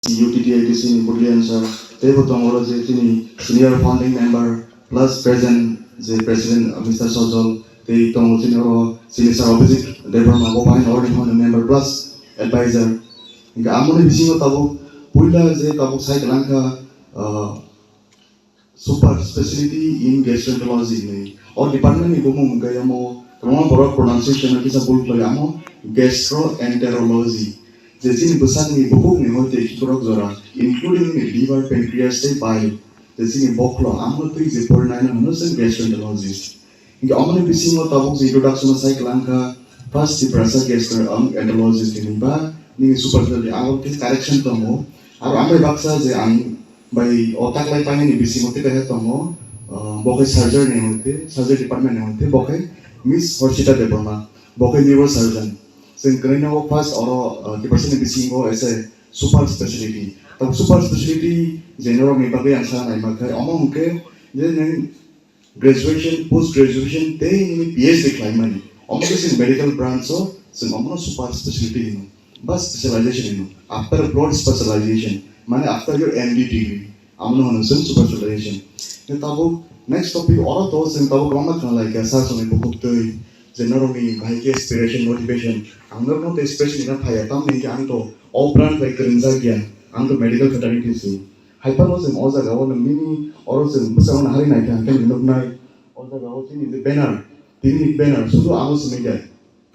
UTTITC Purulian sir, they were tomorrow senior founding member plus present the president Mr. Sojol, they told senior opposite, they were mobile already founding member plus advisor. Inka amone bisingo tabo puila je tabo sai lanka super specialty in gastroenterology ne or department ni gomo mga yamo kamo borok pronunciation ki sa bul ko yamo gastroenterology je jini busan ni bukuk ni hote ki borok zora including ni liver pancreas se bile je jini boklo amo tu je por nine no sen gastroenterologist inga amone bisingo tabuk je introduction sai lanka first di prasa gastroenterologist ni ba ni super specialty amo ki correction tomo aro amre baksa je ang by otak lai pani ni bisi mote kahe tomo bokai surgeon ne hote surgery department ne hote bokai miss Horshita Deborma bokai neurosurgeon sen karina wo first oro ki person ni bisi go as a super specialty tab super specialty general me bagai answer nai makai omo muke je ne graduation post graduation te ni PhD claim mani omo ke sin medical branch so sen omo super specialty no bas specialization no after broad specialization माने after your MD degree amno hono sen super specialization ne tabo next topic oro to sen tabo kama kan like asa so ne bukuk toi generally bhai ke inspiration motivation angor no te especially na phaya tam ne ang to all brand like rinza gyan ang to medical fraternity si hyper no sen oza gawo na mini oro sen musa na hari na kan kan no na oza gawo sin the banner tini banner so amo se me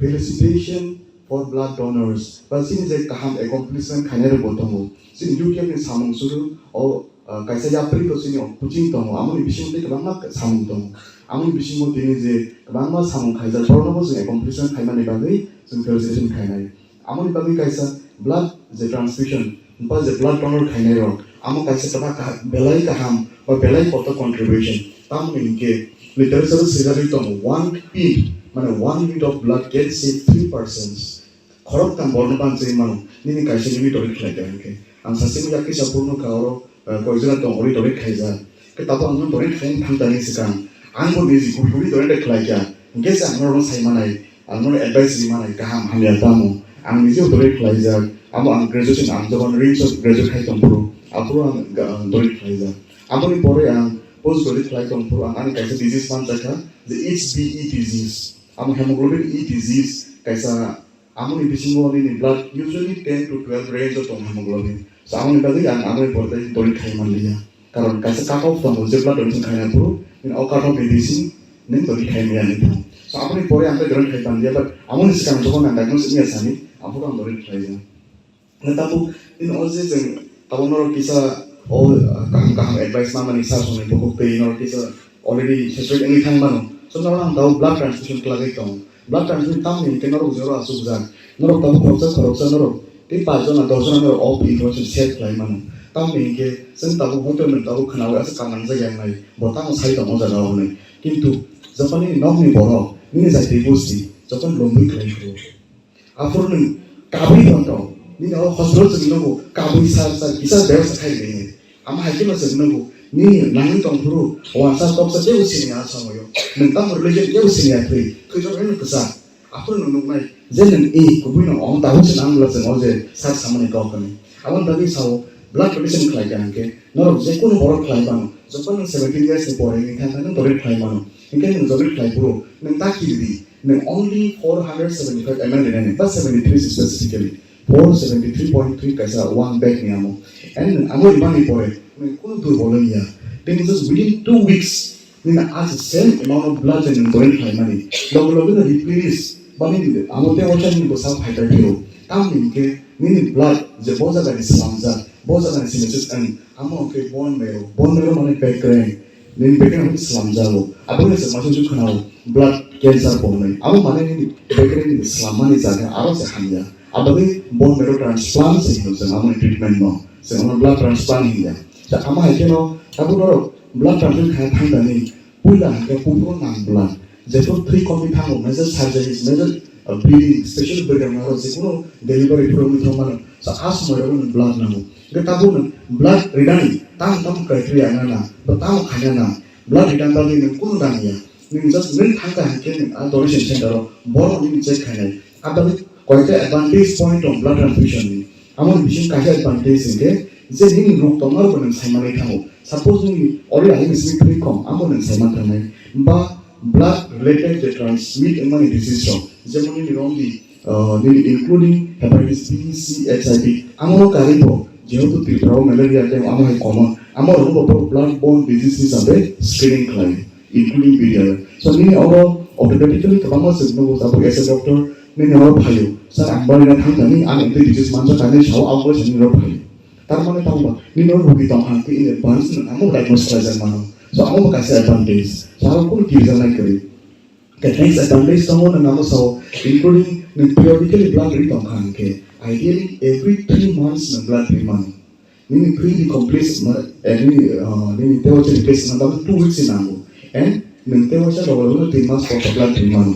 felicitation for blood donors but sin je kaham accomplishment khane ro botomo sin UTM ni samung suru o kaisa yapri to sin puching tomo amoni bishing te kabang samung tomo amoni bishing mo tini je kabang samung khaisa chorno bo sin accomplishment khaina ne bagai sin felicitation khaina amoni bagai kaisa blood je transfusion ba je blood donor khaina ro amo kaisa taba ka belai kaham ba belai koto contribution tam ninke literature sirari tomo 1 pint মানে 1 unit of blood can save 3 persons khorok tam borno pan sei manu nini kaise unit ori khlai ta ke ang sasimi yakki sapurno kaoro koizra to ori tori khaija ke tabo ang tori khain thang tani sikang ang bo bezi kuri tori de khlai kya ngesa ang ro sai manai ang ro advice ni manai kaham hamya tamu ang nijo tori khlai ja amo ang graduation ang jobon reach graduate khai tampuru apuro ang tori khlai ja amoni pore ang post tori khlai tampuru ang ani kaise disease man taka the HBE disease amo hemoglobin E disease kaisa amoni bisingo ni blood usually 10 to 12 range of hemoglobin so amoni bagi yang amoni porte tori khai man liya karon kaisa cut off to je blood tori khai na puru in all cut off medicine nin tori khai liya ni so amoni pore amre tori khai pan liya but amoni sikang jokon ang diagnosis ni asani apuro ang tori khai ja na tapu in all je jeng tabonor kisa all kaham advice ma mani sa so ni bokok pe in all kisa already saturated anything mano so narang daw blood transfusion klagay tong blood transfusion tam ni kenaro zero asubjan naro tam khoroksa naro ti pajon na dojon na op information set klai mano tam ni ke sen tabu hotel men tabu khanaw asa kanang ja yang nai botang sai ta moja daw nai kintu japani nok ni boro ni ja ti bosi japan lombi klai ko afur ni kabri tonto ni no hospital se no kabri sa isa dev sa khai ni ama hakima se no ni nang tong puru wansa top sa dev sini asa moyo nentang religion dev sini atri kujo ren kusa apur nung nai zen e kubuino on tahu senang la sen oje sar samane ka kami awan tadi sao blood donation klai kan ke noro je kono bor klai bang japan 17 years ni pore ni kan kan tori klai mano ikan ni tori klai puru nang ta ki di nang only 475 ml ni pas 73 specifically 473.3 kaisa one bag ni amo and amo ibani pore nang kono dur bolanya then just within 2 weeks ni na as the same amount of blood in tori klai mani logo na replace bani amote ocha ni bosa fighter hero tam ni ke ni blood je boza ga islamza boza ga simesis an amo ke bone marrow mane pack kare ni bekan ni islamza lo abone se masu ju khana blood cancer bone amo mane ni bekan ni islam mane jaga aro se hanya abone bone marrow transplant se no se amo treatment no se amo blood transplant hiya ja ama ha ke no tabu ro blood transplant kha thang da ni puila ke pupro nam blood যেটো 3 কমি থাকো major surgeries major bleeding special bleeding আর যে কোনো delivery programme মানে so আস মরো blood নামো গে তাবো ব্লাড রিডানি তাম ক্রাইটেরিয়া না বা তাম খানা না ব্লাড রিডান বালি নে কোনো দানিয়া নি জাস্ট মেন থাকা হাকে আ ডোনেশন সেন্টার বড় নি চেক খানাই আবালি কয়টা advantage point of blood transfusion নি amo bising kaisa advantage singke je ni rok tomar bonen saimane thango suppose ni ori ai smi free kom amo nen saiman thangai ba blood related the transmit among disease jemon ni rongi including hepatitis B, C, HIV amo karibo যেহেতু Tripura malaria time আমার common আমার blood-borne diseases হিসাবে screening claim including BDR so ini orang automatically kalau sebelum aku as a doctor ini orang bhayo sir ambar ina thangani an inte disease manjo kane shau awal sini orang bhayo tar mane tahu ba ini orang rugi tang hangke in advance amo diagnose kajar mano so amo kasih advantage cara pun kirja naik kari Katanya advantage tahu na namo so including periodically blood retong hangke ideally every 3 months na blood reman ini pre complete ini tewa jadi case na dapat 2 weeks inango and tewa sa double 3 months for blood reman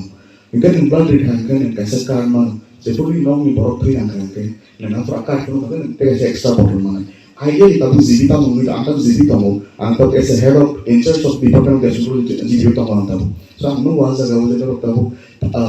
ikan blood reman kan kaisa karma sepuluh nong ni borok pri angkan kan na prakar ko kan tewa sa extra bottle man ideally tabu zibi tamu ni angkat zibi tamu angkat as a head of in charge of department of gastroenterology zibi tamu tamu so anu wasa gawo jero tabu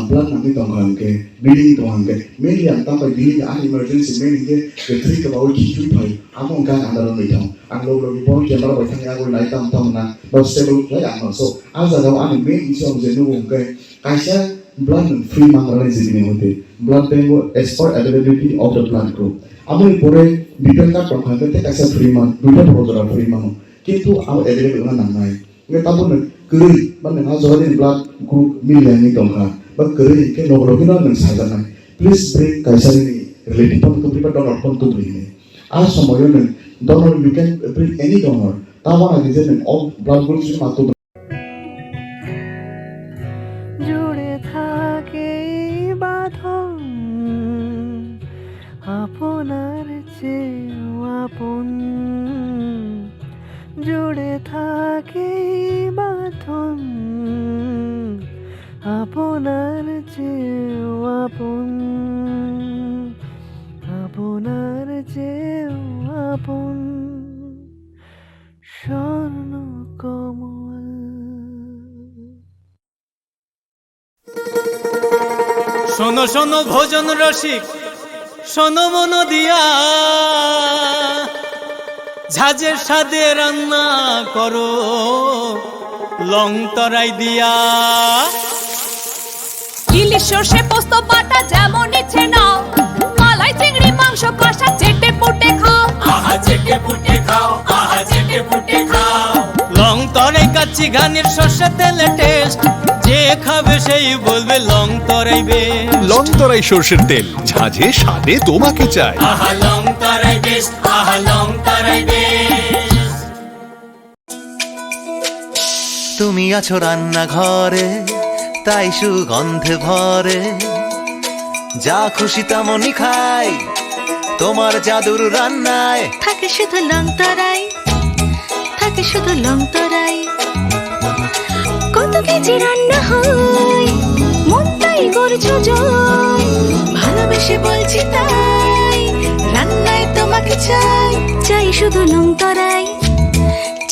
blood nami tongkang ke bleeding tongkang ke mainly ang tampai bleeding ang emergency mainly ke think about history pai among kan andaron mitang ang low report camera bai thang ya go nai tam tam na not stable lai ang so asa gawo ang main issue ang jenu ke kaisa blood free mangarai jini hote blood bank as per availability of the blood group amoi pore bpl card tongkang ke kaisa free man duita program free man kintu ang available na nai nge tabun kuri ban na jodin blood group miliani tongkang ba kuri ke nogro na nang sajan please bring kaisa ni relative pon to prepare donor pon to bring as samoyo nan donor you can bring any donor tawa na reason all blood groups ma to জুড়ে থাকে বাঁধন আপনার চেয়েও আপন জুড়ে থাকে বাঁধন আপনার চেয়েও আপন আপনার চেয়েও আপন স্বর্ণ কমল শোনো শোনো ভোজন রসিক শোনো মন দিয়া ঝাঁঝের স্বাদে রান্না করো লং তরাই দিয়া ইলিশ সর্ষে পোস্ত বাটা যেমন ইচ্ছে নাও মালাই চিংড়ি মাংস কষা চেটে পুটে খাও আহা চেটে পুটে খাও আহা চেটে পুটে খাও লং তরাই কাচ্চি ঘানির সর্ষে তেলে টেস্ট যে খাবে সেই বলবে লং তরাই বেশ লং তরাই সরষের তেল ঝাঁঝে স্বাদে তোমাকে চাই আহা লং তরাই বেশ আহা লং তরাই বেশ তুমি আছো রান্নাঘরে তাই সুগন্ধে ভরে যা খুশি তেমনই খাই তোমার জাদুর রান্নায় থাকে শুধু লং তরাই থাকে শুধু লং তরাই কত কেজি রান্না হয় মনটাই করছো জয় ভালোবেসে বলছি তাই রান্নায় তোমাকে চাই চাই শুধু লং তরাই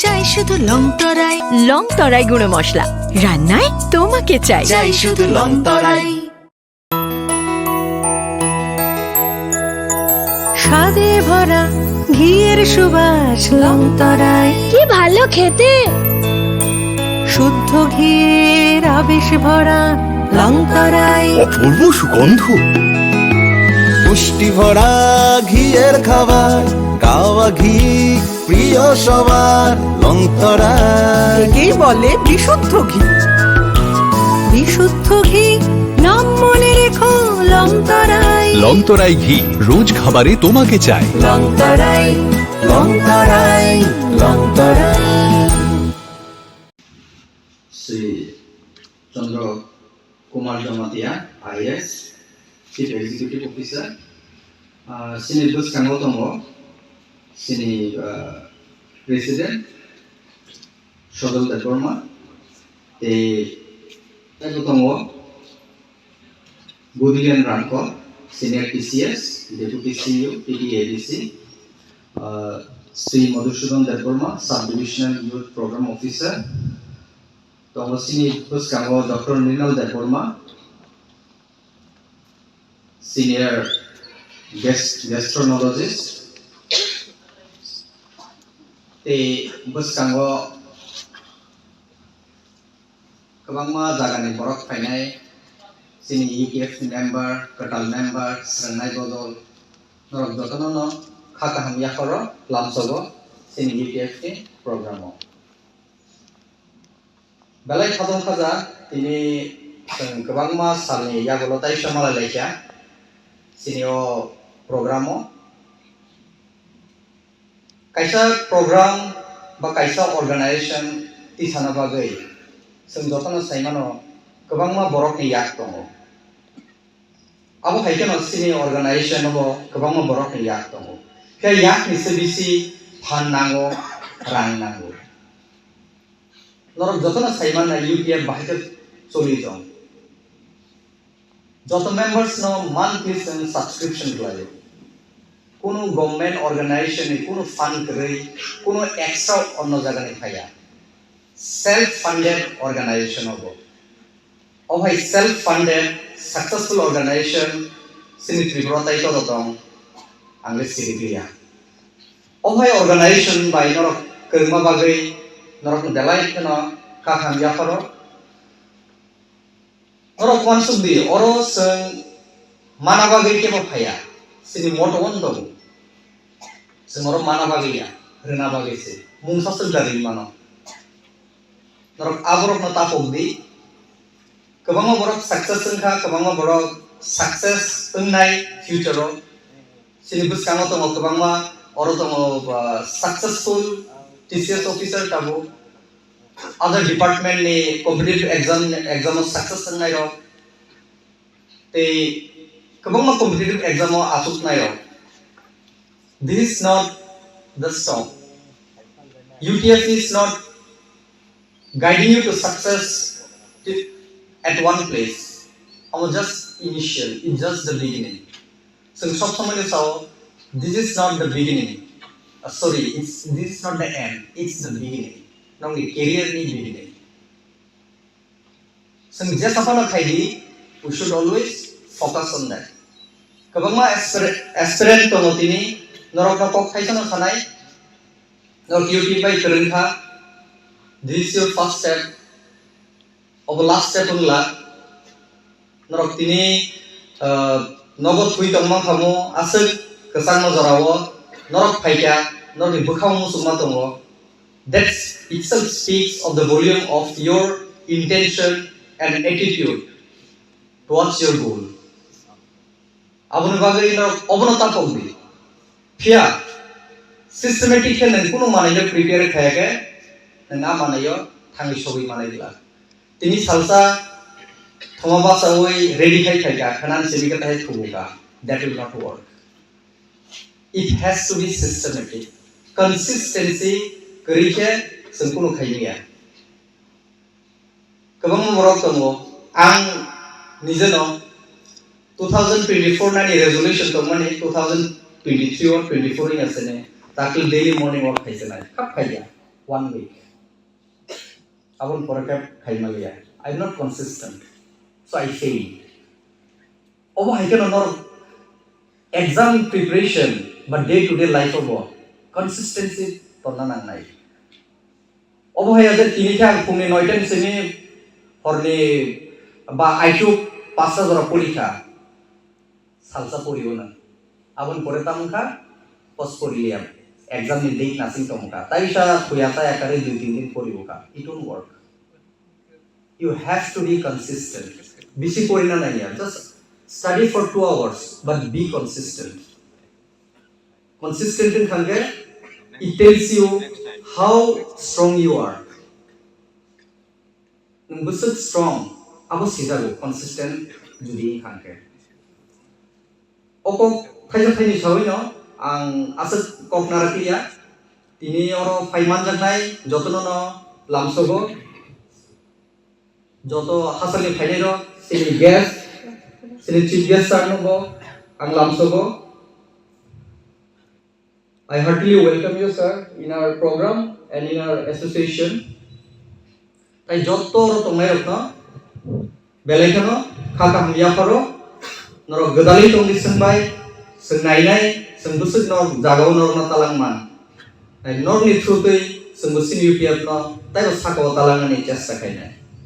চাই শুধু লং তরাই লং তরাই গুঁড়ো মশলা রান্নায় তোমাকে চাই চাই শুধু লং তরাই স্বাদে ভরা ঘিয়ের সুবাস লং তরাই কি ভালো খেতে শুদ্ধ ঘিয়ের আবেশ ভরা লং তরাই অপূর্ব সুগন্ধ পুষ্টি ভরা ঘিয়ের খাবার কাওয়া ঘি প্রিয় সবার লং তরাই একেই বলে বিশুদ্ধ ঘি বিশুদ্ধ ঘি নাম মনে রেখো লং তরাই লং তরাই ঘি রোজ খাবারে তোমাকে চাই লং তরাই লং তরাই লং তরাই Sri Chandra Kumar Jamatia, IAS, Chief Executive Officer, Sini Bus Kangotomo, Sini President, Shodol Datorma, Kangotomo, Budian Ranko, Senior PCS, Deputy CEO, PDADC, Sri Madhusudan Datorma, Subdivisional Youth Program Officer, Sini Bus Kango Dr. Ninal Datorma, Senior gastroenterologist. Te buskango kabangma jagani borok fainai sini UPF member, Katal member, Serenai Bodol, Norok Jotono, Kakaham Yakoro, Lamsogo, sini UPF programo. Balai Khadong Khaja, ini kabangma salni yagolotai shamala lekya, sini o programo. Kaisa program ba kaisa organization ti sana bagai sing jotana saimano kabangma borok ni yak tongo abo haikeno sini organization bo kabangma borok ni yak tongo ke yak ni sebisi phan nango rang nango norok jotana saimana UPF bahike choli jong joto members no monthly subscription layo কোনো government অর্গানাইজেশনে কোনো fund করে কোনো extra অন্য জায়গায় পাইয়া self funded organisation হবো ও ভাই সেলফ ফান্ডেড সাকসেসফুল অর্গানাইজেশন সিনি ত্রিপুরাতাই তো দং আংলে সিরিয়া ও ভাই অর্গানাইজেশন বাই নরক কর্মা বাগৈ নরক দেলাই কেন কাখাম ইয়াফারো নরক ওয়ানসুবি অরো সং মানাবাগৈ কেমো পাইয়া sini moto ondo semoro mana bagiya rena bagese mung sasel dari mano norok aborok na tapogdi kabangma borok success engka kabangma borok success engnai future ro sini buskamo to kabangma oro to successful TCS officer tabo other department ni competitive exam success engnai ro te kabangma competitive exam asuk nayo. This is not the stop. UTF is not guiding you to success at one place. Or just initial, it's just the beginning. So somebody saw this is not the beginning. This is not the end. It's the beginning. Now the career is beginning. So just upon a we should always focus on that. Kabangma aspirant to notini norok na kok khaisana khanai norok UTF by kerengkha this is your first step of last step unla norok tini nogot thui tongma khamo asuk kesang nojorawo norok phaikya norok bukhau musuma tongo that itself speaks of the volume of your intention and attitude towards your goal. Abun bagai no obonata pogdi pia systematic ke nang kuno manayo prepare khayake nang manayo thangi sobi manai dila tini salsa thomaba sawoi ready khayka khanan sebika tahe thubuka that will not work. It has to be systematic consistency kerike sengkuno khayniya kabang morok tongo ang nijeno 2024 nani resolution to mane 2023 or 24 in asene takil daily morning walk khaise na kap khaiya 1 week abon porakap khaimaliya I'm not consistent so I fail obo haikeno nor exam preparation but day to day life obo consistency tonna nang nai obo haya je tini khang phungni 9 ta sini horni ba IQ 5 jora polika salsa poriyo na abon pore tamka post poriliam exam ni date nasing tomka taisa khuyata akare 2-3 din poriyo ka it won't work. You have to be consistent bisi porina na ya just study for 2 hours but be consistent in khange it tells you how strong you are nung busuk strong abo sidago consistent judi khange Oko kaisa thaini sawai no ang asuk kok narakiya tini oro paiman jangnai jotono no lamsogo joto hasali phainai ro sini gas sini chief guest sarnogo ang lamsogo. I heartily welcome you sir in our program and in our association. Tai joto ro tongnai rokno belai khano khaka hamya pharo norok gadali tong disang bai जों नायनाय जोंबो सोरनाव जागाव नरना तालांमान नरनि थ्रुयै जोंबो सिनि इउपिएफ न ताइबो साकाव तालांनानै चेष्टा खायनाय